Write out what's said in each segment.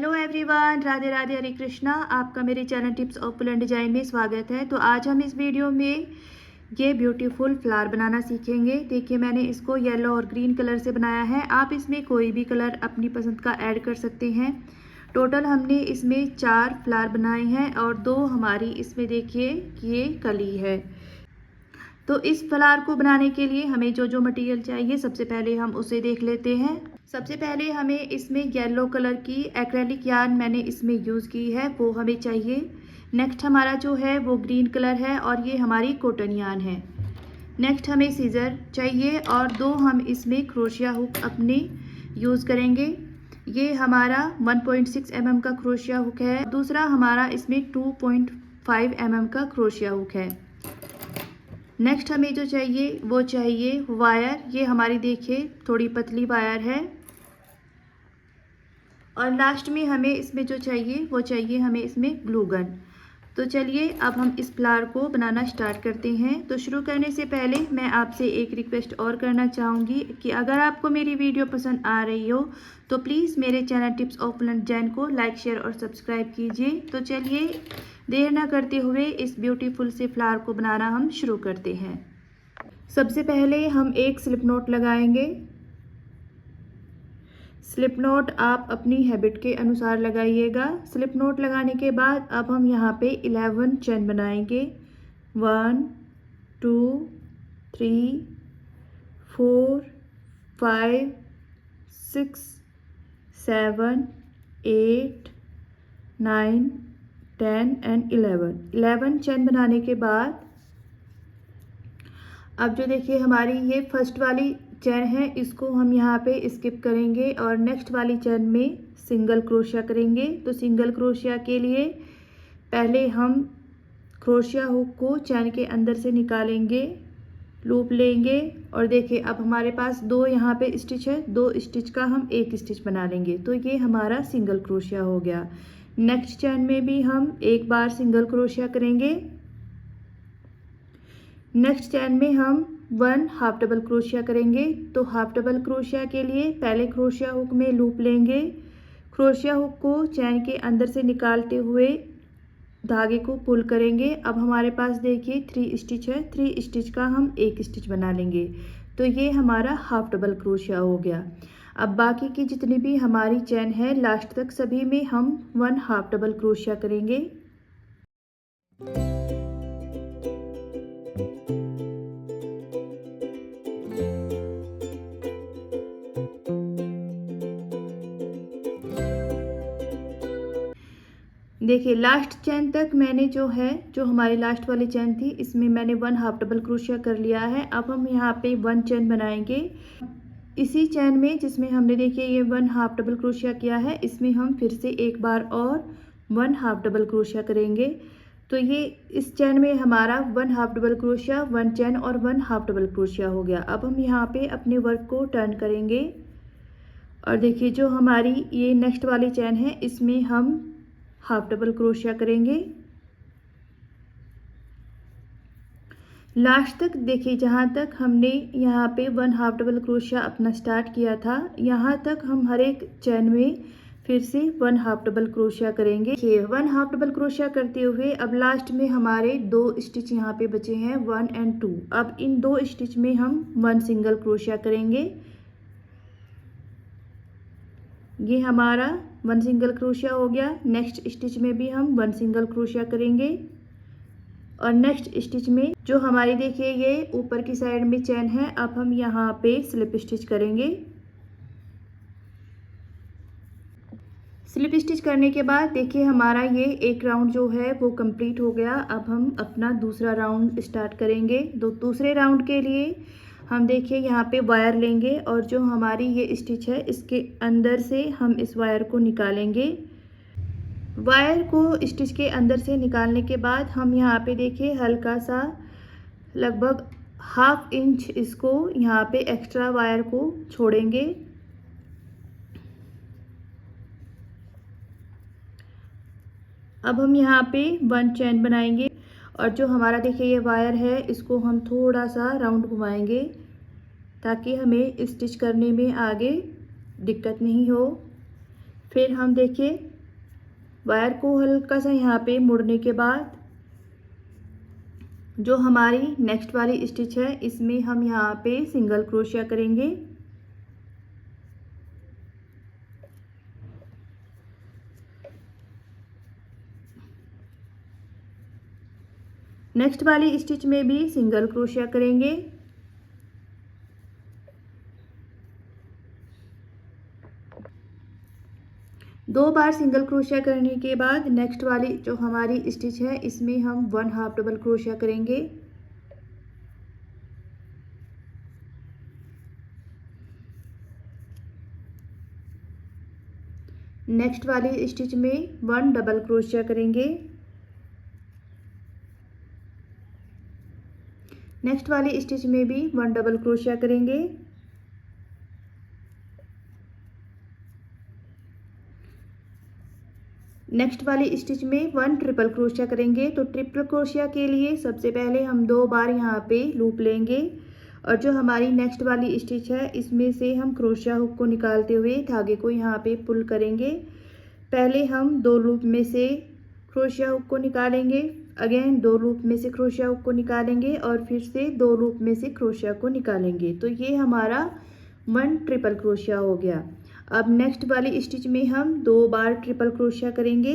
Hello everyone, Radhe Radhe, हरे कृष्णा। आपका मेरे channel tips of full and design में स्वागत है। तो आज हम इस वीडियो में ये ब्यूटीफुल फ्लावर बनाना सीखेंगे। देखिए, मैंने इसको येलो और ग्रीन कलर से बनाया है। आप इसमें कोई भी कलर अपनी पसंद का ऐड कर सकते हैं। टोटल हमने इसमें 4 फ्लावर बनाए हैं और 2 हमारी इसमें देखिए ये कली है। तो इस फ्लावर को बनाने के लिए हमें जो जो मटेरियल चाहिए सबसे पहले हम उसे देख लेते हैं। सबसे पहले हमें इसमें येलो कलर की एक्रेलिक यार्न मैंने इसमें यूज़ की है, वो हमें चाहिए। नेक्स्ट हमारा जो है वो ग्रीन कलर है और ये हमारी कॉटन यार्न है। नेक्स्ट हमें सीज़र चाहिए और 2 हम इसमें क्रोशिया हुक अपने यूज़ करेंगे। ये हमारा 1.6 mm का क्रोशिया हुक है। दूसरा हमारा इसमें 2.5 mm का क्रोशिया हुक है। नेक्स्ट हमें जो चाहिए वो चाहिए वायर। ये हमारी देखिए थोड़ी पतली वायर है। और लास्ट में हमें इसमें जो चाहिए वो चाहिए हमें इसमें ग्लू गन। तो चलिए अब हम इस फ्लावर को बनाना स्टार्ट करते हैं। तो शुरू करने से पहले मैं आपसे एक रिक्वेस्ट और करना चाहूँगी कि अगर आपको मेरी वीडियो पसंद आ रही हो तो प्लीज़ मेरे channel tips of full and design को लाइक, शेयर और सब्सक्राइब कीजिए। तो चलिए देर ना करते हुए इस ब्यूटीफुल से फ्लावर को बनाना हम शुरू करते हैं। सबसे पहले हम एक स्लिप नोट लगाएंगे। स्लिप नोट आप अपनी हैबिट के अनुसार लगाइएगा। स्लिप नोट लगाने के बाद अब हम यहाँ पे 11 चेन बनाएंगे। 1 2 3 4 5 6 7 8 9 10 एंड 11 चेन बनाने के बाद अब जो देखिए हमारी ये फर्स्ट वाली चेन है, इसको हम यहाँ पे स्किप करेंगे और नेक्स्ट वाली चेन में सिंगल क्रोशिया करेंगे। तो सिंगल क्रोशिया के लिए पहले हम क्रोशिया हुक को चेन के अंदर से निकालेंगे, लूप लेंगे और देखिए अब हमारे पास 2 यहाँ पे स्टिच है। 2 स्टिच का हम एक स्टिच बना लेंगे। तो ये हमारा सिंगल क्रोशिया हो गया। नेक्स्ट चेन में भी हम एक बार सिंगल क्रोशिया करेंगे। नेक्स्ट चेन में हम 1 हाफ डबल क्रोशिया करेंगे। तो हाफ डबल क्रोशिया के लिए पहले क्रोशिया हुक में लूप लेंगे, क्रोशिया हुक को चेन के अंदर से निकालते हुए धागे को पुल करेंगे। अब हमारे पास देखिए 3 स्टिच है। 3 स्टिच का हम एक स्टिच बना लेंगे। तो ये हमारा हाफ डबल क्रोशिया हो गया। अब बाकी की जितनी भी हमारी चेन है लास्ट तक सभी में हम 1 हाफ डबल क्रोशिया करेंगे। देखिए लास्ट चेन तक मैंने जो हमारी लास्ट वाली चेन थी इसमें मैंने 1 हाफ डबल क्रोशिया कर लिया है। अब हम यहाँ पे 1 चेन बनाएंगे। इसी चेन में जिसमें हमने देखिए ये 1 हाफ डबल क्रोशिया किया है, इसमें हम फिर से एक बार और 1 हाफ डबल क्रोशिया करेंगे। तो ये इस चेन में हमारा 1 हाफ डबल क्रोशिया, 1 चेन और 1 हाफ डबल क्रोशिया हो गया। अब हम यहाँ पे अपने वर्क को टर्न करेंगे और देखिए जो हमारी ये नेक्स्ट वाली चेन है इसमें हम हाफ डबल क्रोशिया करेंगे। लास्ट तक देखिए जहाँ तक हमने यहाँ पे 1 हाफ डबल क्रोशिया अपना स्टार्ट किया था, यहाँ तक हम हर एक चेन में फिर से 1 हाफ डबल क्रोशिया करेंगे। ये 1 हाफ डबल क्रोशिया करते हुए अब लास्ट में हमारे 2 स्टिच यहाँ पे बचे हैं 1 एंड 2। अब इन 2 स्टिच में हम 1 सिंगल क्रोशिया करेंगे। ये हमारा 1 सिंगल क्रोशिया हो गया। नेक्स्ट स्टिच में भी हम 1 सिंगल क्रोशिया करेंगे और नेक्स्ट स्टिच में जो हमारी देखिए ये ऊपर की साइड में चेन है, अब हम यहाँ पे स्लिप स्टिच करेंगे। स्लिप स्टिच करने के बाद देखिए हमारा ये एक राउंड जो है वो कंप्लीट हो गया। अब हम अपना दूसरा राउंड स्टार्ट करेंगे। तो दूसरे राउंड के लिए हम देखिए यहाँ पे वायर लेंगे और जो हमारी ये स्टिच है इसके अंदर से हम इस वायर को निकालेंगे। वायर को स्टिच के अंदर से निकालने के बाद हम यहाँ पे देखिए हल्का सा लगभग ½ इंच इसको यहाँ पे एक्स्ट्रा वायर को छोड़ेंगे। अब हम यहाँ पे 1 चेन बनाएंगे और जो हमारा देखिए ये वायर है इसको हम थोड़ा सा राउंड घुमाएंगे ताकि हमें स्टिच करने में आगे दिक्कत नहीं हो। फिर हम देखिए वायर को हल्का सा यहाँ पे मुड़ने के बाद जो हमारी नेक्स्ट वाली स्टिच है इसमें हम यहाँ पे सिंगल क्रोशिया करेंगे। नेक्स्ट वाली स्टिच में भी सिंगल क्रोशिया करेंगे। दो बार सिंगल क्रोशिया करने के बाद नेक्स्ट वाली जो हमारी स्टिच है इसमें हम 1 हाफ डबल क्रोशिया करेंगे। नेक्स्ट वाली स्टिच में 1 डबल क्रोशिया करेंगे। नेक्स्ट वाली स्टिच में भी 1 डबल क्रोशिया करेंगे। नेक्स्ट वाली स्टिच में 1 ट्रिपल क्रोशिया करेंगे। तो ट्रिपल क्रोशिया के लिए सबसे पहले हम 2 बार यहाँ पे लूप लेंगे और जो हमारी नेक्स्ट वाली स्टिच है इसमें से हम क्रोशिया हुक को निकालते हुए धागे को यहाँ पे पुल करेंगे। पहले हम 2 लूप में से क्रोशिया हुक को निकालेंगे, अगेन 2 लूप में से क्रोशिया हुक को निकालेंगे और फिर से 2 लूप में से क्रोशिया को निकालेंगे। तो ये हमारा 1 ट्रिपल क्रोशिया हो गया। अब नेक्स्ट वाली स्टिच में हम 2 बार ट्रिपल क्रोशिया करेंगे।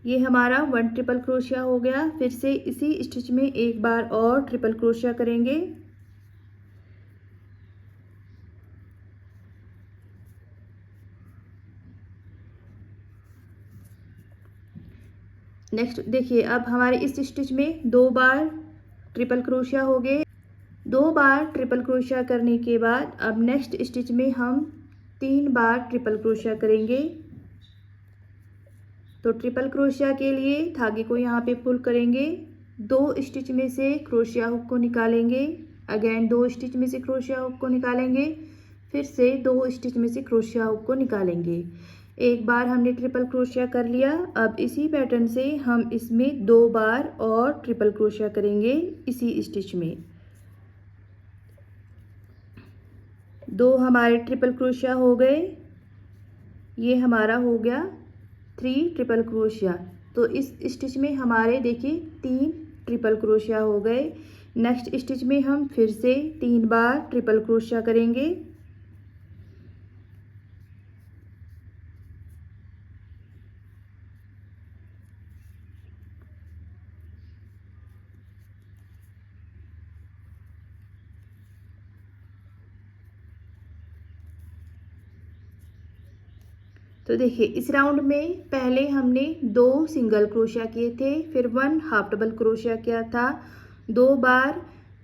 ये हमारा 1 ट्रिपल क्रोशिया हो गया। फिर से इसी स्टिच में एक बार और ट्रिपल क्रोशिया करेंगे। नेक्स्ट देखिए, अब हमारे इस स्टिच में 2 बार ट्रिपल क्रोशिया हो गए। 2 बार ट्रिपल क्रोशिया करने के बाद अब नेक्स्ट स्टिच में हम 3 बार ट्रिपल क्रोशिया करेंगे। तो ट्रिपल क्रोशिया के लिए धागे को यहाँ पे पुल करेंगे, 2 स्टिच में से क्रोशिया हुक को निकालेंगे, अगेन 2 स्टिच में से क्रोशिया हुक को निकालेंगे, फिर से 2 स्टिच में से क्रोशिया हुक को निकालेंगे। एक बार हमने ट्रिपल क्रोशिया कर लिया। अब इसी पैटर्न से हम इसमें 2 बार और ट्रिपल क्रोशिया करेंगे इसी स्टिच में। 2 हमारे ट्रिपल क्रोशिया हो गए। ये हमारा हो गया 3 ट्रिपल क्रोशिया। तो इस स्टिच में हमारे देखिए 3 ट्रिपल क्रोशिया हो गए। नेक्स्ट स्टिच में हम फिर से 3 बार ट्रिपल क्रोशिया करेंगे। तो देखिए, इस राउंड में पहले हमने 2 सिंगल क्रोशिया किए थे, फिर 1 हाफ डबल क्रोशिया किया था, 2 बार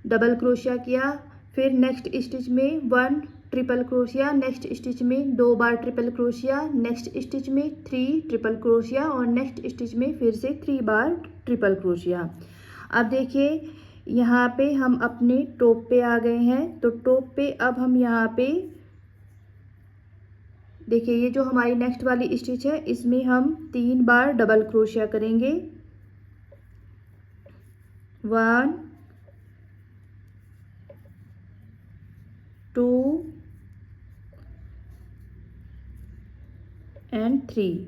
डबल क्रोशिया किया, फिर नेक्स्ट स्टिच में 1 ट्रिपल क्रोशिया, नेक्स्ट स्टिच में 2 बार ट्रिपल क्रोशिया, नेक्स्ट स्टिच में 3 ट्रिपल क्रोशिया और नेक्स्ट स्टिच में फिर से 3 बार ट्रिपल क्रोशिया। अब देखिए, यहाँ पे हम अपने टॉप पे आ गए हैं। तो टॉप पे अब हम यहाँ पे देखिए, ये जो हमारी नेक्स्ट वाली स्टिच है इसमें हम 3 बार डबल क्रोशिया करेंगे। 1 2 एंड 3।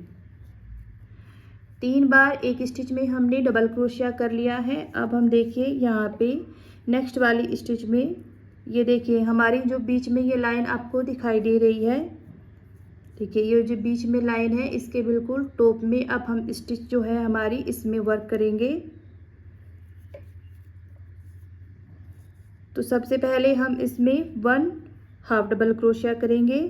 3 बार एक स्टिच में हमने डबल क्रोशिया कर लिया है। अब हम देखिए यहाँ पे नेक्स्ट वाली स्टिच में ये देखिए हमारी जो बीच में ये लाइन आपको दिखाई दे रही है, देखिए ये जो बीच में लाइन है इसके बिल्कुल टॉप में अब हम स्टिच जो है हमारी इसमें वर्क करेंगे। तो सबसे पहले हम इसमें 1 हाफ डबल क्रोशिया करेंगे।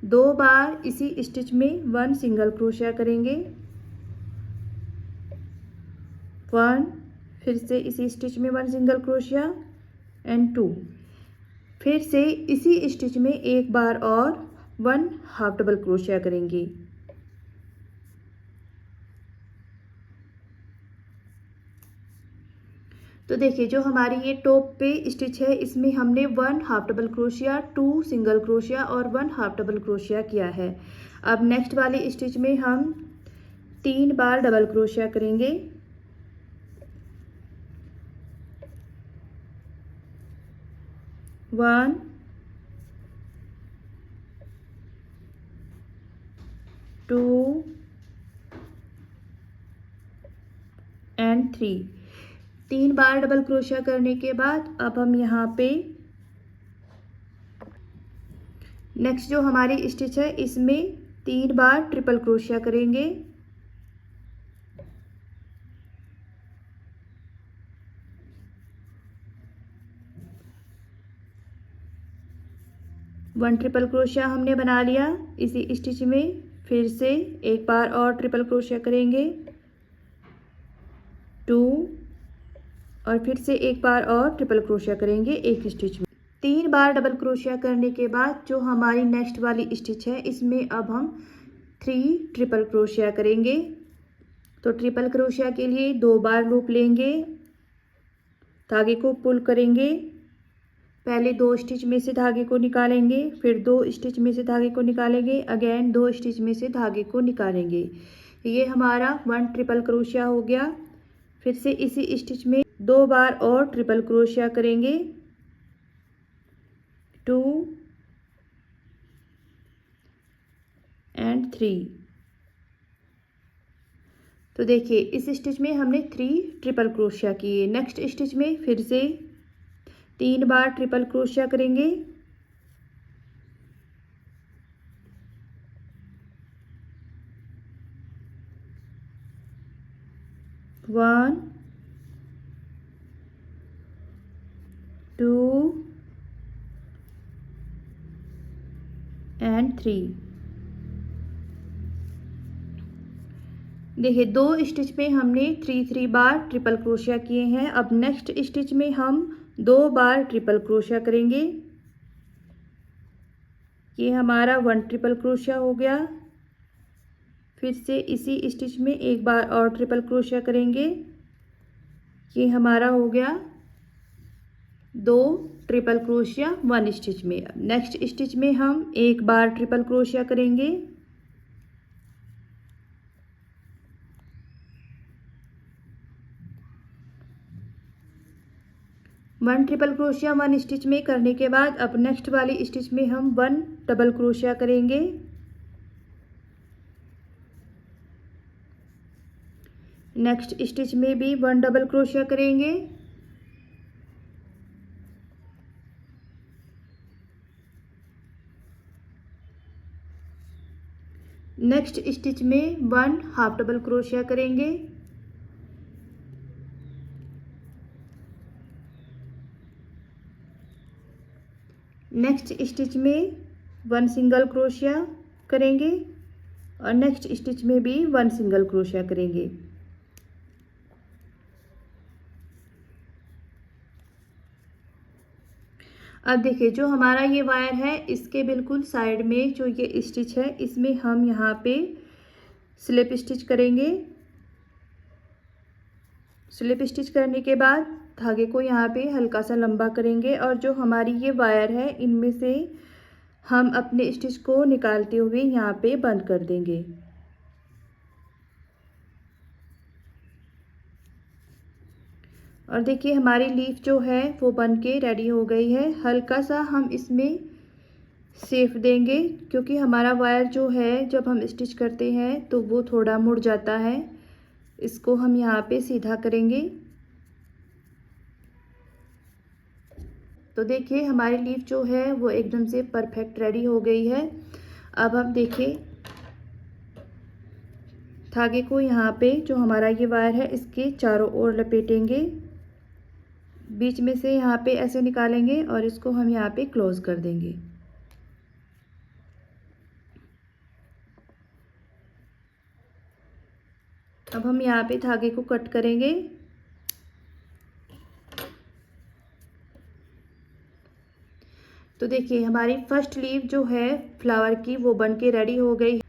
2 बार इसी स्टिच में 1 सिंगल क्रोशिया करेंगे। 1, फिर से इसी स्टिच में 1 सिंगल क्रोशिया एंड 2, फिर से इसी स्टिच में एक बार और 1 हाफ डबल क्रोशिया करेंगे। तो देखिए, जो हमारी ये टॉप पे स्टिच है इसमें हमने 1 half double crochet, 2 single crochet और 1 हाफ डबल क्रोशिया किया है। अब नेक्स्ट वाली स्टिच में हम 3 बार डबल क्रोशिया करेंगे। 1 एंड 3। 3 बार डबल क्रोशिया करने के बाद अब हम यहाँ पे नेक्स्ट जो हमारी स्टिच है इसमें 3 बार ट्रिपल क्रोशिया करेंगे। वन ट्रिपल क्रोशिया हमने बना लिया। इसी स्टिच में फिर से एक बार और ट्रिपल क्रोशिया करेंगे, 2 और फिर से एक बार और ट्रिपल क्रोशिया करेंगे एक स्टिच में। 3 बार डबल क्रोशिया करने के बाद जो हमारी नेक्स्ट वाली स्टिच है इसमें अब हम 3 ट्रिपल क्रोशिया करेंगे। तो ट्रिपल क्रोशिया के लिए 2 बार लूप लेंगे, धागे को पुल करेंगे, पहले 2 स्टिच में से धागे को निकालेंगे, फिर 2 स्टिच में से धागे को निकालेंगे, अगेन 2 स्टिच में से धागे को निकालेंगे। ये हमारा 1 ट्रिपल क्रोशिया हो गया। फिर से इसी स्टिच में 2 बार और ट्रिपल क्रोशिया करेंगे, 2 एंड 3। तो देखिए इस स्टिच में हमने 3 ट्रिपल क्रोशिया किए। नेक्स्ट स्टिच में फिर से 3 बार ट्रिपल क्रोशिया करेंगे, 1 2 एंड 3। देखिए 2 स्टिच में हमने 3 बार ट्रिपल क्रोशिया किए हैं। अब नेक्स्ट स्टिच में हम 2 बार ट्रिपल क्रोशिया करेंगे। ये हमारा 1 ट्रिपल क्रोशिया हो गया। फिर से इसी स्टिच में एक बार और ट्रिपल क्रोशिया करेंगे, ये हमारा हो गया 2 ट्रिपल क्रोशिया 1 स्टिच में। नेक्स्ट स्टिच में हम एक बार ट्रिपल क्रोशिया करेंगे, 1 ट्रिपल क्रोशिया 1 स्टिच में करने के बाद अब नेक्स्ट वाली स्टिच में हम 1 डबल क्रोशिया करेंगे। नेक्स्ट स्टिच में भी 1 डबल क्रोशिया करेंगे, नेक्स्ट स्टिच में 1 हाफ डबल क्रोशिया करेंगे, नेक्स्ट स्टिच में 1 सिंगल क्रोशिया करेंगे और नेक्स्ट स्टिच में भी 1 सिंगल क्रोशिया करेंगे। अब देखिए जो हमारा ये वायर है इसके बिल्कुल साइड में जो ये स्टिच है इसमें हम यहाँ पे स्लिप स्टिच करेंगे। स्लिप स्टिच करने के बाद धागे को यहाँ पे हल्का सा लंबा करेंगे और जो हमारी ये वायर है इनमें से हम अपने स्टिच को निकालते हुए यहाँ पे बंद कर देंगे। और देखिए हमारी लीफ जो है वो बन के रेडी हो गई है। हल्का सा हम इसमें सेफ देंगे क्योंकि हमारा वायर जो है जब हम स्टिच करते हैं तो वो थोड़ा मुड़ जाता है। इसको हम यहाँ पे सीधा करेंगे। तो देखिए हमारी लीफ जो है वो एकदम से परफेक्ट रेडी हो गई है। अब हम देखिए धागे को यहाँ पे जो हमारा ये वायर है इसके चारों ओर लपेटेंगे, बीच में से यहाँ पे ऐसे निकालेंगे और इसको हम यहाँ पे क्लोज कर देंगे। अब हम यहाँ पे धागे को कट करेंगे। तो देखिए हमारी फर्स्ट लीफ जो है फ्लावर की वो बन के रेडी हो गई।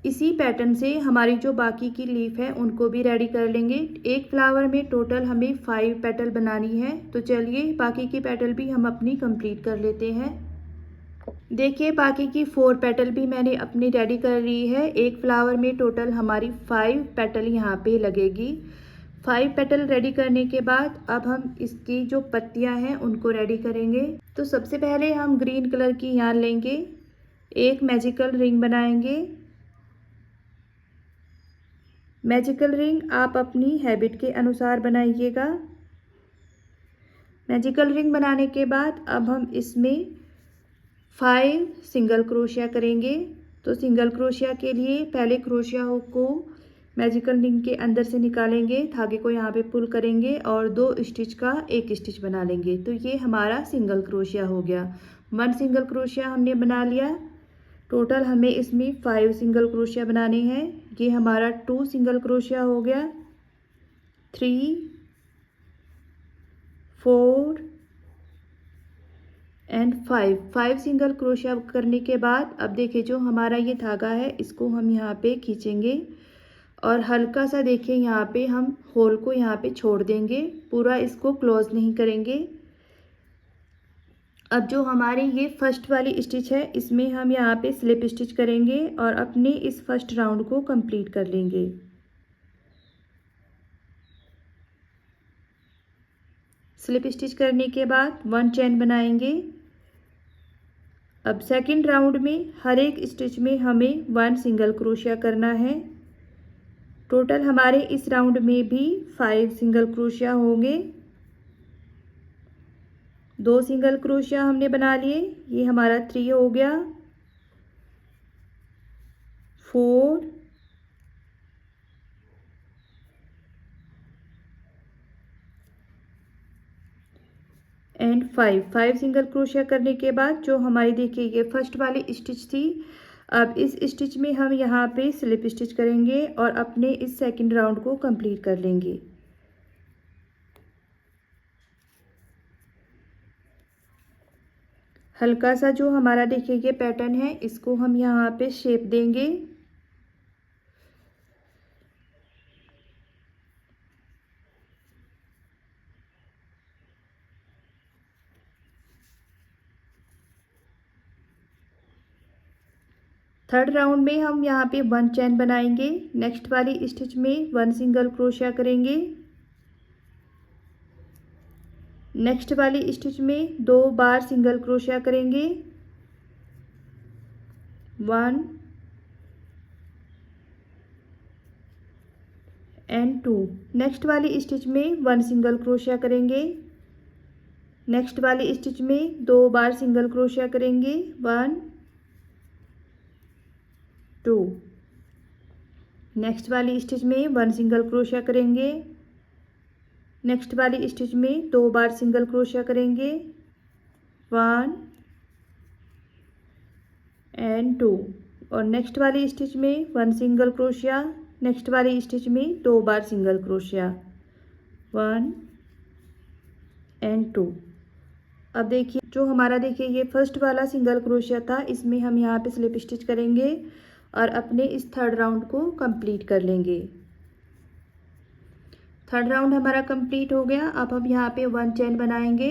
इसी पैटर्न से हमारी जो बाकी की लीफ है उनको भी रेडी कर लेंगे। एक फ्लावर में टोटल हमें 5 पेटल बनानी है। तो चलिए बाकी की पेटल भी हम अपनी कंप्लीट कर लेते हैं। देखिए बाकी की 4 पेटल भी मैंने अपनी रेडी कर ली है। एक फ्लावर में टोटल हमारी 5 पेटल यहाँ पे लगेगी। 5 पेटल रेडी करने के बाद अब हम इसकी जो पत्तियाँ हैं उनको रेडी करेंगे। तो सबसे पहले हम ग्रीन कलर की यार्न लेंगे, एक मैजिकल रिंग बनाएंगे, मैजिकल रिंग आप अपनी हैबिट के अनुसार बनाइएगा। मैजिकल रिंग बनाने के बाद अब हम इसमें 5 सिंगल क्रोशिया करेंगे। तो सिंगल क्रोशिया के लिए पहले क्रोशिया हुक को मैजिकल रिंग के अंदर से निकालेंगे, धागे को यहाँ पे पुल करेंगे और 2 स्टिच का एक स्टिच बना लेंगे। तो ये हमारा सिंगल क्रोशिया हो गया। 1 सिंगल क्रोशिया हमने बना लिया। टोटल हमें इसमें 5 सिंगल क्रोशिया बनाने हैं। ये हमारा 2 सिंगल क्रोशिया हो गया, 3, 4 एंड 5 सिंगल क्रोशिया करने के बाद अब देखिए जो हमारा ये धागा है इसको हम यहाँ पे खींचेंगे और हल्का सा देखिए यहाँ पे हम होल को यहाँ पे छोड़ देंगे, पूरा इसको क्लोज नहीं करेंगे। अब जो हमारी ये फर्स्ट वाली स्टिच है इसमें हम यहाँ पे स्लिप स्टिच करेंगे और अपने इस फर्स्ट राउंड को कंप्लीट कर लेंगे। स्लिप स्टिच करने के बाद 1 चेन बनाएंगे। अब सेकंड राउंड में हर एक स्टिच में हमें 1 सिंगल क्रोशिया करना है। टोटल हमारे इस राउंड में भी 5 सिंगल क्रोशिया होंगे। 2 सिंगल क्रोशिया हमने बना लिए, ये हमारा 3 हो गया, 4 एंड 5 सिंगल क्रोशिया करने के बाद जो हमारी देखिए ये फर्स्ट वाली स्टिच थी, अब इस स्टिच में हम यहाँ पे स्लिप स्टिच करेंगे और अपने इस सेकंड राउंड को कंप्लीट कर लेंगे। हल्का सा जो हमारा देखिए ये पैटर्न है इसको हम यहाँ पे शेप देंगे। थर्ड राउंड में हम यहाँ पे 1 चेन बनाएंगे। नेक्स्ट वाली स्टिच में 1 सिंगल क्रोशिया करेंगे। नेक्स्ट वाली स्टिच में 2 बार सिंगल क्रोशिया करेंगे, 1 एंड 2। नेक्स्ट वाली स्टिच में 1 सिंगल क्रोशिया करेंगे। नेक्स्ट वाली स्टिच में 2 बार सिंगल क्रोशिया करेंगे, 1 2। नेक्स्ट वाली स्टिच में 1 सिंगल क्रोशिया करेंगे। नेक्स्ट वाली स्टिच में 2 बार सिंगल क्रोशिया करेंगे, 1 एंड 2। और नेक्स्ट वाली स्टिच में 1 सिंगल क्रोशिया, नेक्स्ट वाली स्टिच में 2 बार सिंगल क्रोशिया, 1 एंड 2। अब देखिए जो हमारा देखिए ये फर्स्ट वाला सिंगल क्रोशिया था इसमें हम यहाँ पे स्लिप स्टिच करेंगे और अपने इस थर्ड राउंड को कंप्लीट कर लेंगे। थर्ड राउंड हमारा कंप्लीट हो गया। अब हम यहाँ पे 1 चेन बनाएंगे।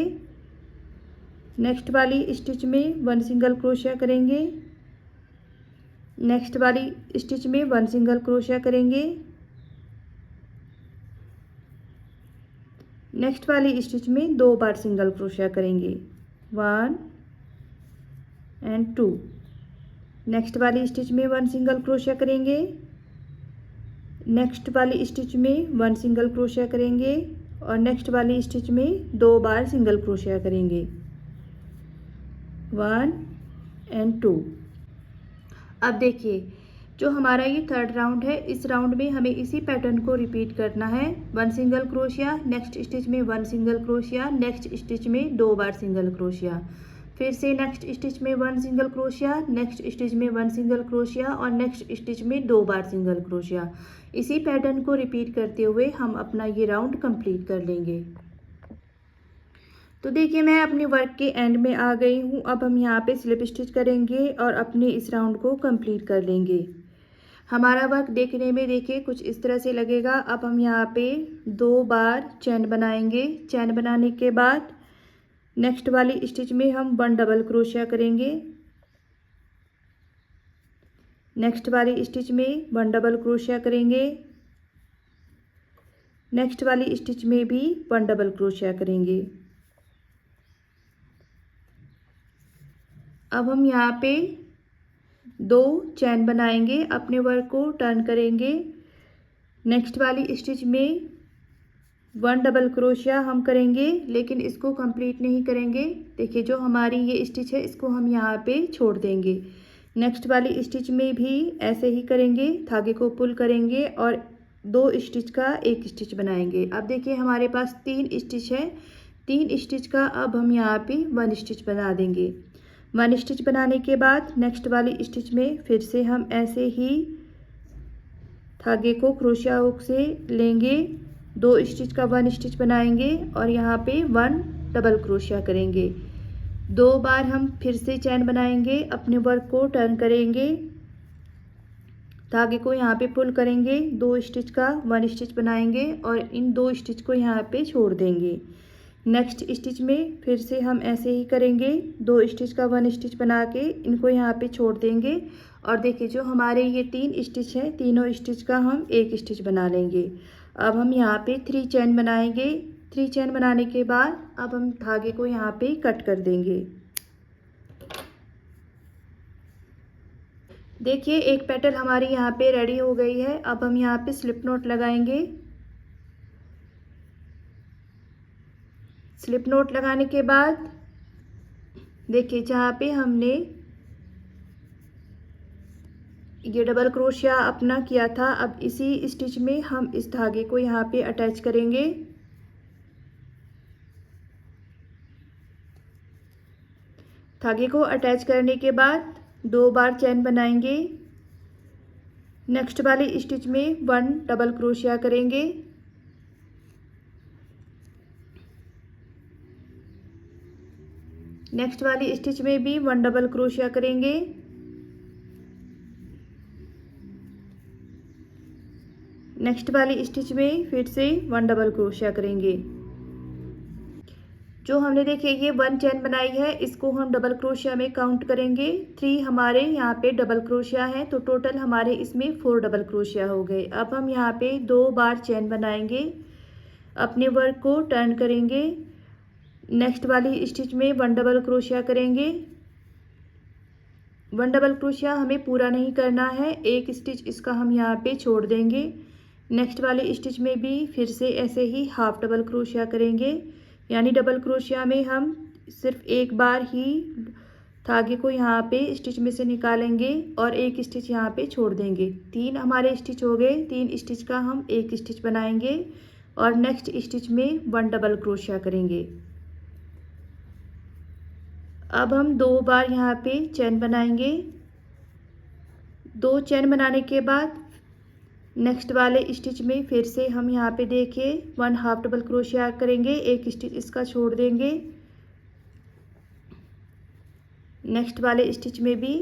नेक्स्ट वाली स्टिच में 1 सिंगल क्रोशिया करेंगे। नेक्स्ट वाली स्टिच में 1 सिंगल क्रोशिया करेंगे। नेक्स्ट वाली स्टिच में 2 बार सिंगल क्रोशिया करेंगे, 1 एंड 2। नेक्स्ट वाली स्टिच में 1 सिंगल क्रोशिया करेंगे। नेक्स्ट वाली स्टिच में 1 सिंगल क्रोशिया करेंगे और नेक्स्ट वाली स्टिच में 2 बार सिंगल क्रोशिया करेंगे, 1 एंड 2। अब देखिए जो हमारा ये थर्ड राउंड है इस राउंड में हमें इसी पैटर्न को रिपीट करना है। 1 सिंगल क्रोशिया, नेक्स्ट स्टिच में 1 सिंगल क्रोशिया, नेक्स्ट स्टिच में 2 बार सिंगल क्रोशिया, फिर से नेक्स्ट स्टिच में 1 सिंगल क्रोशिया, नेक्स्ट स्टिच में 1 सिंगल क्रोशिया और नेक्स्ट स्टिच में 2 बार सिंगल क्रोशिया। इसी पैटर्न को रिपीट करते हुए हम अपना ये राउंड कंप्लीट कर लेंगे। तो देखिए मैं अपने वर्क के एंड में आ गई हूँ। अब हम यहाँ पे स्लिप स्टिच करेंगे और अपने इस राउंड को कंप्लीट कर लेंगे। हमारा वर्क देखने में देखिए कुछ इस तरह से लगेगा। अब हम यहाँ पे 2 बार चेन बनाएंगे। चेन बनाने के बाद नेक्स्ट वाली स्टिच में हम 1 डबल क्रोशिया करेंगे। नेक्स्ट वाली स्टिच में 1 डबल क्रोशिया करेंगे। नेक्स्ट वाली स्टिच में भी 1 डबल क्रोशिया करेंगे। अब हम यहाँ पे 2 चेन बनाएंगे, अपने वर्क को टर्न करेंगे। नेक्स्ट वाली स्टिच में 1 डबल क्रोशिया हम करेंगे, लेकिन इसको कंप्लीट नहीं करेंगे। देखिए जो हमारी ये स्टिच है इसको हम यहाँ पे छोड़ देंगे। नेक्स्ट वाली स्टिच में भी ऐसे ही करेंगे, धागे को पुल करेंगे और 2 स्टिच का एक स्टिच बनाएंगे। अब देखिए हमारे पास 3 स्टिच है, 3 स्टिच का अब हम यहाँ पे 1 स्टिच बना देंगे। 1 स्टिच बनाने के बाद नेक्स्ट वाली स्टिच में फिर से हम ऐसे ही धागे को क्रोशिया हुक से लेंगे, 2 स्टिच का 1 स्टिच बनाएंगे और यहाँ पे 1 डबल क्रोशिया करेंगे। 2 बार हम फिर से चैन बनाएंगे, अपने वर्क को टर्न करेंगे, धागे को यहाँ पे पुल करेंगे, 2 स्टिच का 1 स्टिच बनाएंगे और इन 2 स्टिच को यहाँ पे छोड़ देंगे। नेक्स्ट स्टिच में फिर से हम ऐसे ही करेंगे, 2 स्टिच का 1 स्टिच बना के इनको यहाँ पे छोड़ देंगे और देखिए जो हमारे ये 3 स्टिच है, तीनों स्टिच का हम एक स्टिच बना लेंगे। अब हम यहाँ पे 3 चैन बनाएंगे। 3 चैन बनाने के बाद अब हम धागे को यहाँ पे कट कर देंगे। देखिए एक पेटल हमारी यहाँ पे रेडी हो गई है। अब हम यहाँ पे स्लिप नॉट लगाएंगे। स्लिप नॉट लगाने के बाद देखिए जहाँ पे हमने ये डबल क्रोशिया अपना किया था, अब इसी स्टिच में हम इस धागे को यहाँ पे अटैच करेंगे। धागे को अटैच करने के बाद 2 बार चैन बनाएंगे। नेक्स्ट वाली स्टिच में 1 डबल क्रोशिया करेंगे। नेक्स्ट वाली स्टिच में भी 1 डबल क्रोशिया करेंगे। नेक्स्ट वाली स्टिच में फिर से 1 डबल क्रोशिया करेंगे। जो हमने देखिए ये 1 चैन बनाई है इसको हम डबल क्रोशिया में काउंट करेंगे। 3 हमारे यहाँ पे डबल क्रोशिया है, तो टोटल हमारे इसमें 4 डबल क्रोशिया हो गए। अब हम यहाँ पे 2 बार चैन बनाएंगे, अपने वर्क को टर्न करेंगे, नेक्स्ट वाली स्टिच में 1 डबल क्रोशिया करेंगे। 1 डबल क्रोशिया हमें पूरा नहीं करना है, एक स्टिच इसका हम यहाँ पे छोड़ देंगे। नेक्स्ट वाले स्टिच में भी फिर से ऐसे ही हाफ डबल क्रोशिया करेंगे, यानी डबल क्रोशिया में हम सिर्फ एक बार ही धागे को यहाँ पे स्टिच में से निकालेंगे और एक स्टिच यहाँ पे छोड़ देंगे। 3 हमारे स्टिच हो गए, 3 स्टिच का हम एक स्टिच बनाएंगे और नेक्स्ट स्टिच में 1 डबल क्रोशिया करेंगे। अब हम 2 बार यहाँ पे चैन बनाएंगे। 2 चैन बनाने के बाद नेक्स्ट वाले स्टिच में फिर से हम यहाँ पे देखिए 1 हाफ डबल क्रोशिया करेंगे, एक स्टिच इसका छोड़ देंगे। नेक्स्ट वाले स्टिच में भी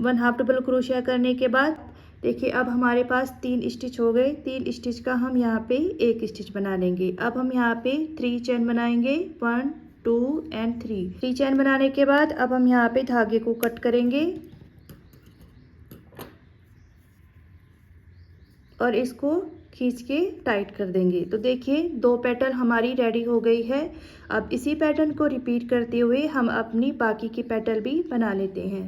1 हाफ डबल क्रोशिया करने के बाद देखिए अब हमारे पास 3 स्टिच हो गए। 3 स्टिच का हम यहाँ पे एक स्टिच बना लेंगे। अब हम यहाँ पे 3 चैन बनाएंगे, 1 2 एंड 3 चैन बनाने के बाद अब हम यहाँ पे धागे को कट करेंगे और इसको खींच के टाइट कर देंगे। तो देखिए 2 पैटर्न हमारी रेडी हो गई है। अब इसी पैटर्न को रिपीट करते हुए हम अपनी बाकी की पैटर्न भी बना लेते हैं।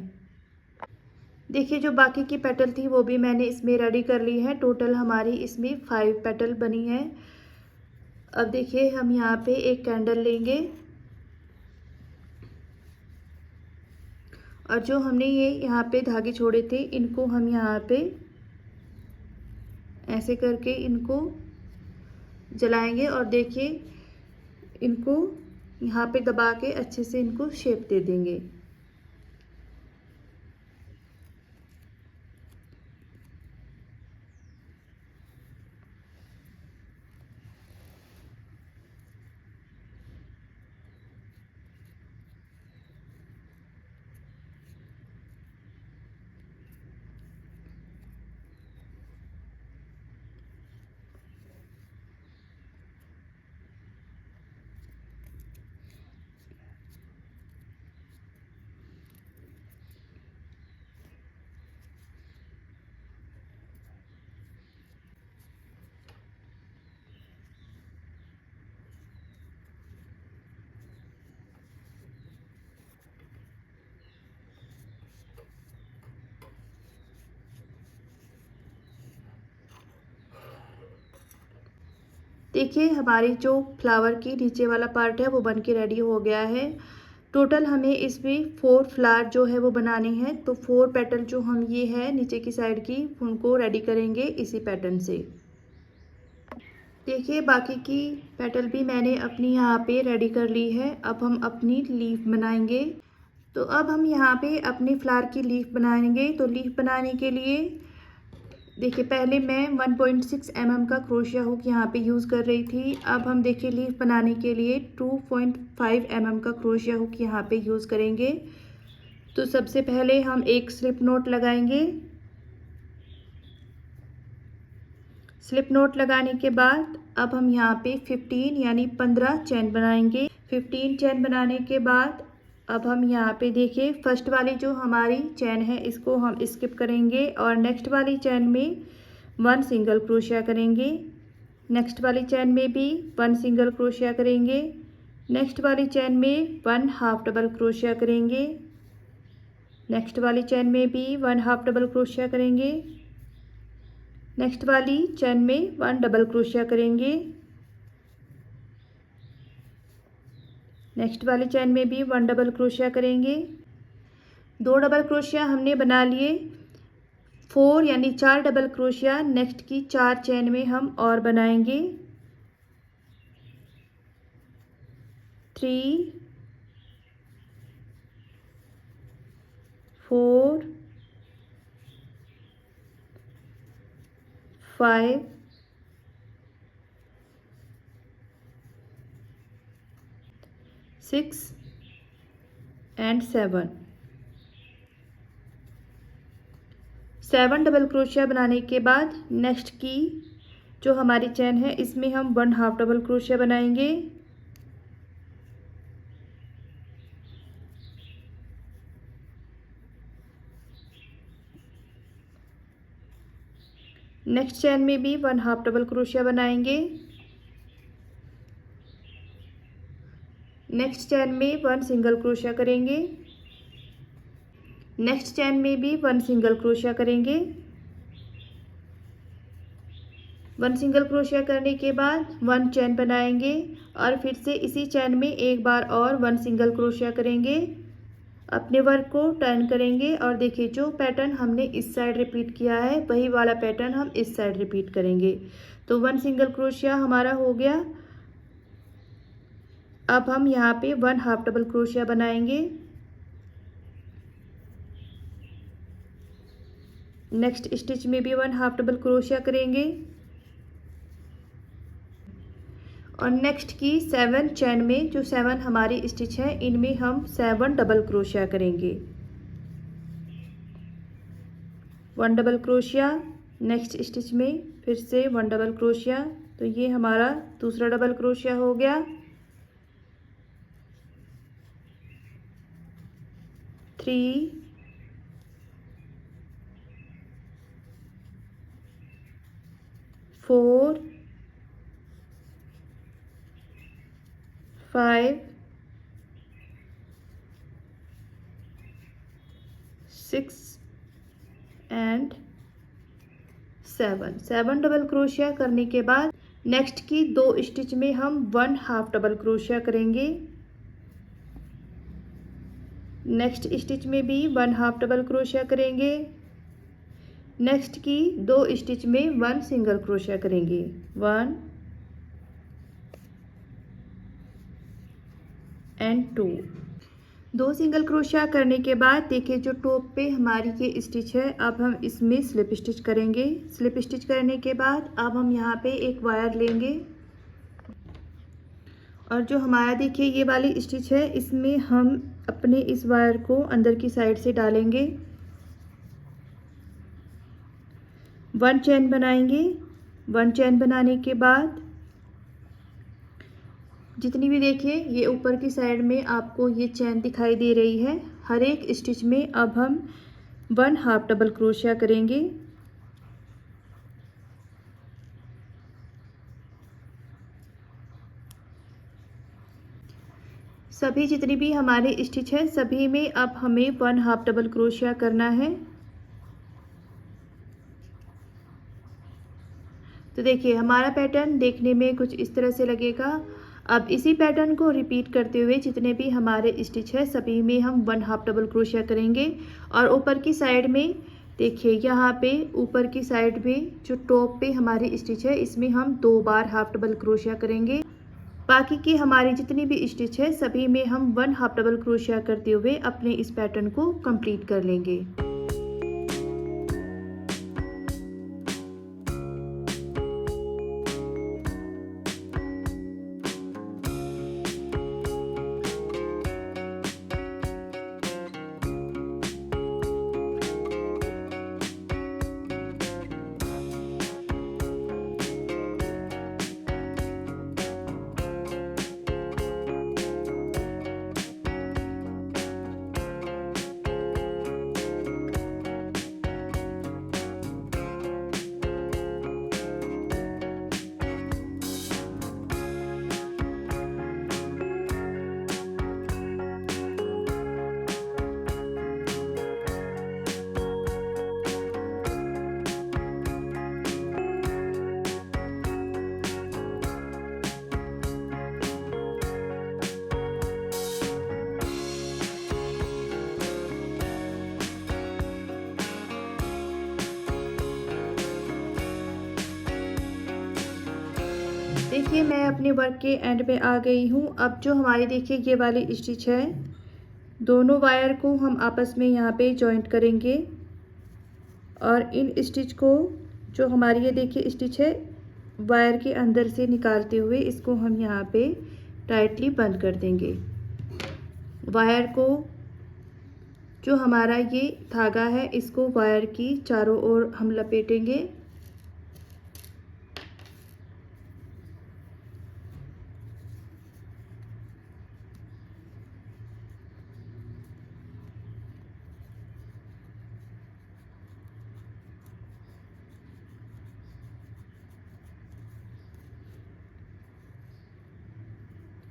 देखिए जो बाकी की पेटल थी वो भी मैंने इसमें रेडी कर ली है। टोटल हमारी इसमें 5 पेटल बनी है। अब देखिए हम यहाँ पे एक कैंडल लेंगे और जो हमने ये यहाँ पे धागे छोड़े थे इनको हम यहाँ पे ऐसे करके इनको जलाएंगे और देखिए इनको यहाँ पे दबा के अच्छे से इनको शेप दे देंगे। देखिए हमारी जो फ्लावर की नीचे वाला पार्ट है वो बन के रेडी हो गया है। टोटल हमें इसमें 4 फ्लावर जो है वो बनाने हैं, तो 4 पेटल जो हम ये है नीचे की साइड की उनको रेडी करेंगे इसी पैटर्न से। देखिए बाकी की पेटल भी मैंने अपनी यहाँ पे रेडी कर ली है। अब हम अपनी लीफ बनाएंगे। तो अब हम यहाँ पे अपनी फ्लावर की लीफ बनाएंगे। तो लीफ बनाने के लिए देखिए पहले मैं 1.6 mm का क्रोशिया हुक यहाँ पे यूज़ कर रही थी। अब हम देखिए लीफ बनाने के लिए 2.5 mm का क्रोशिया हुक यहाँ पे यूज़ करेंगे। तो सबसे पहले हम एक स्लिप नॉट लगाएंगे। स्लिप नॉट लगाने के बाद अब हम यहाँ पे 15 यानी 15 चैन बनाएंगे। 15 चैन बनाने के बाद अब हम यहाँ पे देखिए फर्स्ट वाली जो हमारी चैन है इसको हम स्किप करेंगे और नेक्स्ट वाली चैन में 1 सिंगल क्रोशिया करेंगे। नेक्स्ट वाली चैन में भी 1 सिंगल क्रोशिया करेंगे। नेक्स्ट वाली चैन में 1 हाफ डबल क्रोशिया करेंगे। नेक्स्ट वाली चैन में भी 1 हाफ डबल क्रोशिया करेंगे। नेक्स्ट वाली चैन में 1 डबल क्रोशिया करेंगे। नेक्स्ट वाली चैन में भी 1 डबल क्रोशिया करेंगे। 2 डबल क्रोशिया हमने बना लिए। 4 यानी 4 डबल क्रोशिया नेक्स्ट की 4 चैन में हम और बनाएंगे। 3 4 5 6 एंड 7 डबल क्रोशिया बनाने के बाद नेक्स्ट की जो हमारी चैन है इसमें हम 1 हाफ डबल क्रोशिया बनाएंगे। नेक्स्ट चैन में भी 1 हाफ डबल क्रोशिया बनाएंगे। नेक्स्ट चैन में 1 सिंगल क्रोशिया करेंगे। नेक्स्ट चैन में भी 1 सिंगल क्रोशिया करेंगे। 1 सिंगल क्रोशिया करने के बाद 1 चैन बनाएंगे और फिर से इसी चैन में एक बार और 1 सिंगल क्रोशिया करेंगे। अपने वर्क को टर्न करेंगे और देखिए जो पैटर्न हमने इस साइड रिपीट किया है वही वाला पैटर्न हम इस साइड रिपीट करेंगे। तो 1 सिंगल क्रोशिया हमारा हो गया। अब हम यहाँ पे 1 हाफ डबल क्रोशिया बनाएंगे। नेक्स्ट स्टिच में भी 1 हाफ डबल क्रोशिया करेंगे और नेक्स्ट की 7 चैन में जो 7 हमारी स्टिच है इनमें हम 7 डबल क्रोशिया करेंगे। 1 डबल क्रोशिया नेक्स्ट स्टिच में फिर से 1 डबल क्रोशिया। तो ये हमारा दूसरा डबल क्रोशिया हो गया। 3 4 5 6 एंड 7 डबल क्रोशिया करने के बाद नेक्स्ट की 2 स्टिच में हम 1 हाफ डबल क्रोशिया करेंगे। नेक्स्ट स्टिच में भी 1 हाफ डबल क्रोशिया करेंगे। नेक्स्ट की 2 स्टिच में 1 सिंगल क्रोशिया करेंगे। 1 एंड 2 2 सिंगल क्रोशिया करने के बाद देखिए जो टॉप पे हमारी ये स्टिच है अब हम इसमें स्लिप स्टिच करेंगे। स्लिप स्टिच करने के बाद अब हम यहाँ पे एक वायर लेंगे और जो हमारा देखिए ये वाली स्टिच है इसमें हम अपने इस वायर को अंदर की साइड से डालेंगे। 1 चैन बनाएंगे। 1 चैन बनाने के बाद जितनी भी देखिए ये ऊपर की साइड में आपको ये चैन दिखाई दे रही है हर एक स्टिच में अब हम 1 हाफ डबल क्रोशिया करेंगे। सभी जितनी भी हमारी स्टिच है सभी में अब हमें 1 हाफ डबल क्रोशिया करना है। तो देखिए हमारा पैटर्न देखने में कुछ इस तरह से लगेगा। अब इसी पैटर्न को रिपीट करते हुए जितने भी हमारे स्टिच है सभी में हम 1 हाफ डबल क्रोशिया करेंगे। और ऊपर की साइड में देखिए यहाँ पे ऊपर की साइड में जो टॉप पे हमारी स्टिच है इसमें हम 2 बार हाफ डबल क्रोशिया करेंगे। बाकी की हमारी जितनी भी स्टिच है सभी में हम 1 हाफ डबल क्रोशिया करते हुए अपने इस पैटर्न को कंप्लीट कर लेंगे। देखिए मैं अपने वर्क के एंड पे आ गई हूँ। अब जो हमारी देखिए ये वाली स्टिच है दोनों वायर को हम आपस में यहाँ पे जॉइंट करेंगे और इन स्टिच को जो हमारी ये देखिए स्टिच है वायर के अंदर से निकालते हुए इसको हम यहाँ पे टाइटली बंद कर देंगे। वायर को जो हमारा ये धागा है इसको वायर की चारों ओर हम लपेटेंगे।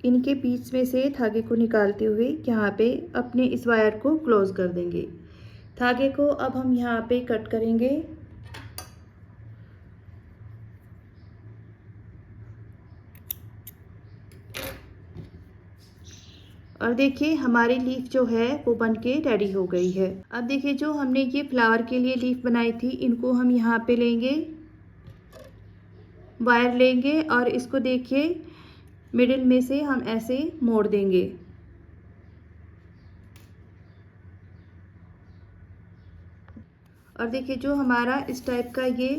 इनके बीच में से धागे को निकालते हुए यहाँ पे अपने इस वायर को क्लोज कर देंगे। धागे को अब हम यहाँ पे कट करेंगे। और देखिए हमारी लीफ जो है वो बन के रेडी हो गई है। अब देखिए जो हमने ये फ्लावर के लिए लीफ बनाई थी इनको हम यहाँ पे लेंगे, वायर लेंगे और इसको देखिए मिडिल में से हम ऐसे मोड़ देंगे। और देखिए जो हमारा इस टाइप का ये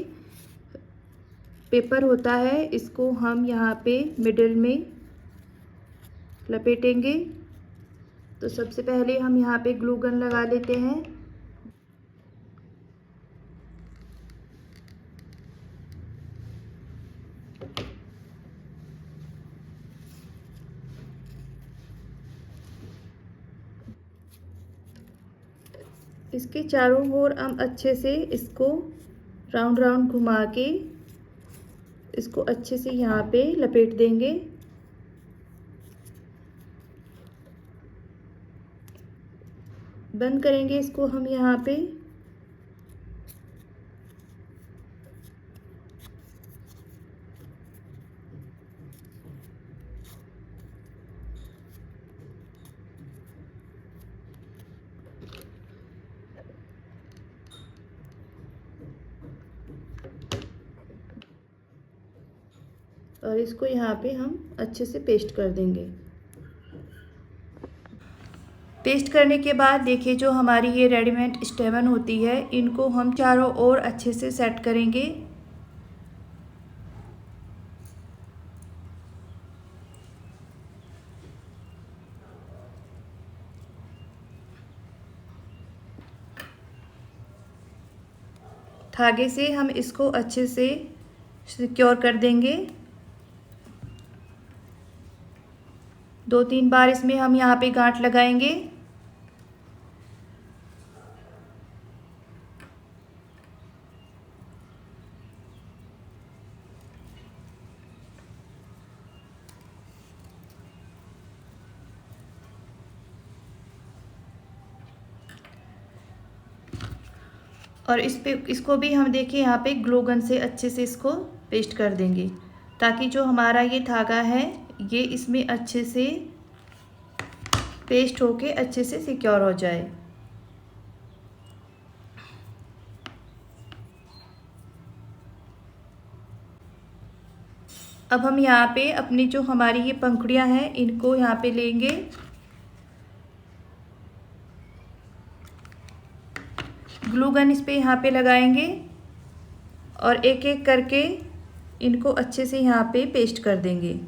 पेपर होता है इसको हम यहाँ पे मिडिल में लपेटेंगे। तो सबसे पहले हम यहाँ पे ग्लू गन लगा लेते हैं। इसके चारों ओर हम अच्छे से इसको राउंड राउंड घुमा के इसको अच्छे से यहाँ पे लपेट देंगे। बंद करेंगे इसको हम यहाँ पे। और इसको यहाँ पे हम अच्छे से पेस्ट कर देंगे। पेस्ट करने के बाद देखिए जो हमारी ये रेडीमेड स्टेमन होती है इनको हम चारों ओर अच्छे से सेट करेंगे। धागे से हम इसको अच्छे से सिक्योर कर देंगे। 2-3 बार इसमें हम यहाँ पे गांठ लगाएंगे। और इसको भी हम देखिए यहाँ पे ग्लू गन से अच्छे से इसको पेस्ट कर देंगे, ताकि जो हमारा ये धागा है ये इसमें अच्छे से पेस्ट होके अच्छे से सिक्योर हो जाए। अब हम यहाँ पे अपनी जो हमारी ये पंखुड़ियाँ हैं इनको यहाँ पे लेंगे, ग्लू गन इस पे यहाँ पे लगाएंगे और एक एक करके इनको अच्छे से यहाँ पे पेस्ट कर देंगे।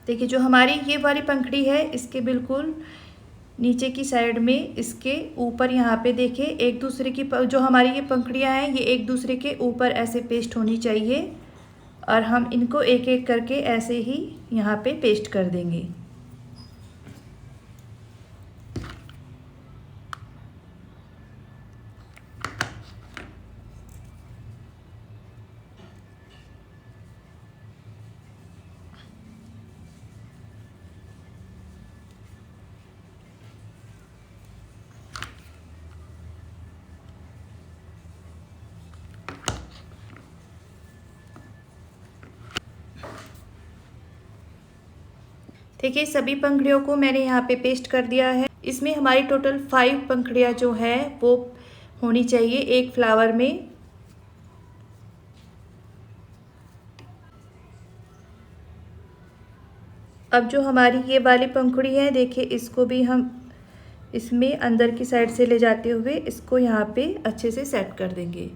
देखिए जो हमारी ये वाली पंखुड़ी है इसके बिल्कुल नीचे की साइड में, इसके ऊपर यहाँ पे देखिए एक दूसरे की जो हमारी ये पंखुड़ियाँ हैं ये एक दूसरे के ऊपर ऐसे पेस्ट होनी चाहिए, और हम इनको एक एक करके ऐसे ही यहाँ पे पेस्ट कर देंगे। देखिए सभी पंखुड़ियों को मैंने यहाँ पे पेस्ट कर दिया है। इसमें हमारी टोटल 5 पंखुड़ियाँ जो है वो होनी चाहिए एक फ्लावर में। अब जो हमारी ये वाली पंखुड़ी है देखिए इसको भी हम इसमें अंदर की साइड से ले जाते हुए इसको यहाँ पे अच्छे से सेट कर देंगे।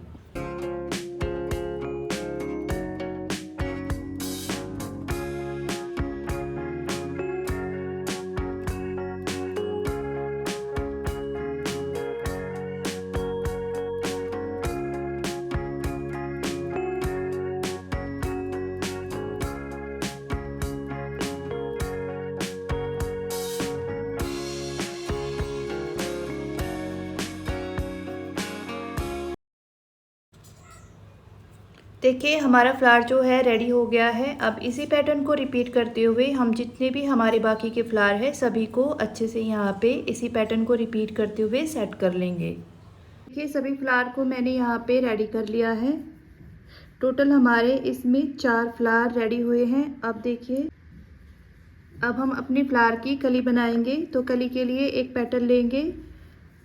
देखिए हमारा फ्लावर जो है रेडी हो गया है। अब इसी पैटर्न को रिपीट करते हुए हम जितने भी हमारे बाकी के फ्लावर है सभी को अच्छे से यहाँ पे इसी पैटर्न को रिपीट करते हुए सेट कर लेंगे। देखिए सभी फ्लावर को मैंने यहाँ पे रेडी कर लिया है। टोटल हमारे इसमें 4 फ्लावर रेडी हुए हैं। अब देखिए अब हम अपनी फ्लावर की कली बनाएंगे। तो कली के लिए एक पैटर्न लेंगे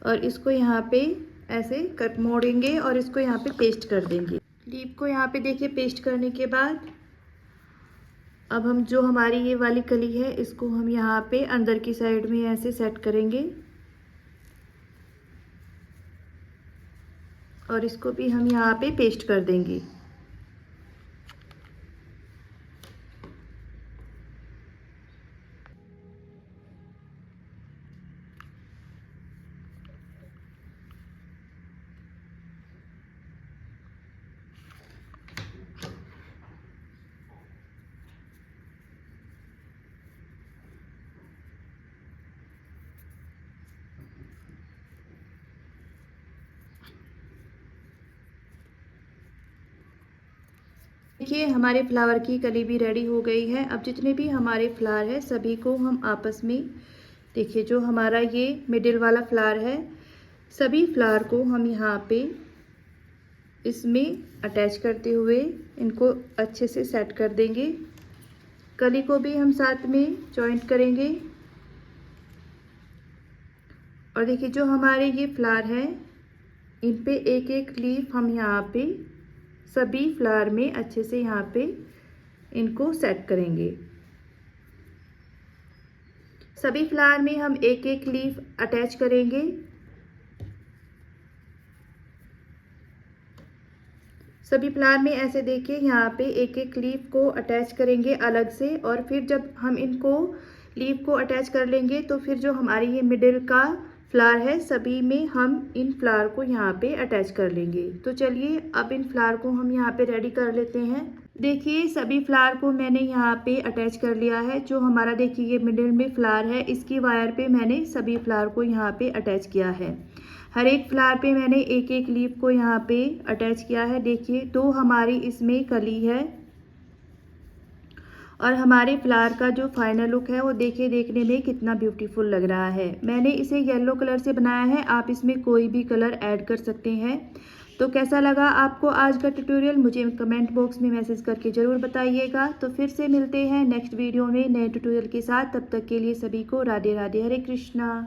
और इसको यहाँ पे ऐसे कट मोड़ेंगे और इसको यहाँ पे पेस्ट कर देंगे। लीफ को यहाँ पे देखिए पेस्ट करने के बाद अब हम जो हमारी ये वाली कली है इसको हम यहाँ पे अंदर की साइड में ऐसे सेट करेंगे और इसको भी हम यहाँ पे पेस्ट कर देंगे। देखिए हमारे फ्लावर की कली भी रेडी हो गई है। अब जितने भी हमारे फ्लावर है सभी को हम आपस में देखिए जो हमारा ये मिडिल वाला फ्लावर है सभी फ्लावर को हम यहाँ पे इसमें अटैच करते हुए इनको अच्छे से सेट कर देंगे। कली को भी हम साथ में जॉइंट करेंगे और देखिए जो हमारे ये फ्लावर है इन पे एक एक लीफ हम यहाँ पे सभी फ्लावर में अच्छे से यहाँ पे इनको सेट करेंगे। सभी फ्लावर में हम एक एक लीफ अटैच करेंगे। सभी फ्लावर में ऐसे देखिए यहाँ पे एक एक लीफ को अटैच करेंगे अलग से, और फिर जब हम इनको लीफ को अटैच कर लेंगे तो फिर जो हमारी ये मिडिल का फ्लावर है सभी में हम इन फ्लावर को यहाँ पे अटैच कर लेंगे। तो चलिए अब इन फ्लावर को हम यहाँ पे रेडी कर लेते हैं। देखिए सभी फ्लावर को मैंने यहाँ पे अटैच कर लिया है। जो हमारा देखिए ये मिडिल में फ्लावर है इसकी वायर पे मैंने सभी फ्लावर को यहाँ पे अटैच किया है। हर एक फ्लावर पे मैंने एक एक लीफ को यहाँ पे अटैच किया है। देखिए तो हमारी इसमें कली है और हमारे फ्लावर का जो फाइनल लुक है वो देखने में कितना ब्यूटीफुल लग रहा है। मैंने इसे येलो कलर से बनाया है, आप इसमें कोई भी कलर ऐड कर सकते हैं। तो कैसा लगा आपको आज का ट्यूटोरियल, मुझे कमेंट बॉक्स में मैसेज करके ज़रूर बताइएगा। तो फिर से मिलते हैं नेक्स्ट वीडियो में नए ट्यूटोरियल के साथ। तब तक के लिए सभी को राधे राधे, हरे कृष्णा।